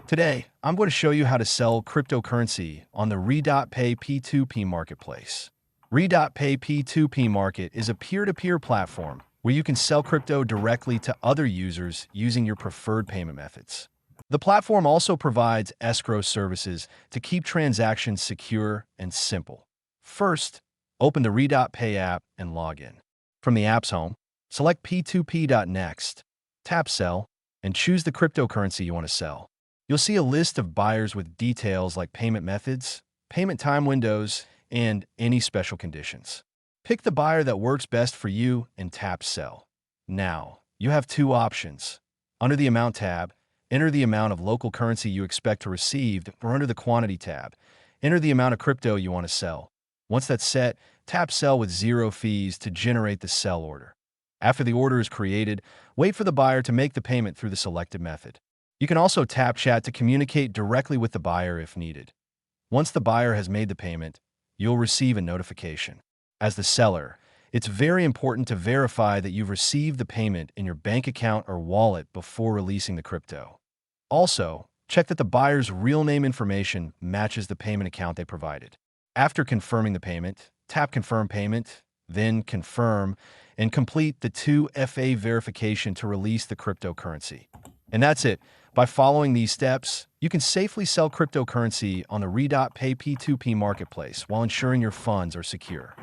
Today, I'm going to show you how to sell cryptocurrency on the RedotPay P2P marketplace. RedotPay P2P Market is a peer-to-peer platform where you can sell crypto directly to other users using your preferred payment methods. The platform also provides escrow services to keep transactions secure and simple. First, open the RedotPay app and log in. From the app's home, select P2P.next, tap Sell, and choose the cryptocurrency you want to sell. You'll see a list of buyers with details like payment methods, payment time windows, and any special conditions. Pick the buyer that works best for you and tap Sell. Now, you have two options. Under the Amount tab, enter the amount of local currency you expect to receive, or under the Quantity tab, enter the amount of crypto you want to sell. Once that's set, tap Sell with 0 fees to generate the sell order. After the order is created, wait for the buyer to make the payment through the selected method. You can also tap Chat to communicate directly with the buyer if needed. Once the buyer has made the payment, you'll receive a notification. As the seller, it's very important to verify that you've received the payment in your bank account or wallet before releasing the crypto. Also, check that the buyer's real name information matches the payment account they provided. After confirming the payment, tap Confirm Payment, then Confirm, and complete the 2FA verification to release the cryptocurrency. And that's it. By following these steps, you can safely sell cryptocurrency on the RedotPay P2P marketplace while ensuring your funds are secure.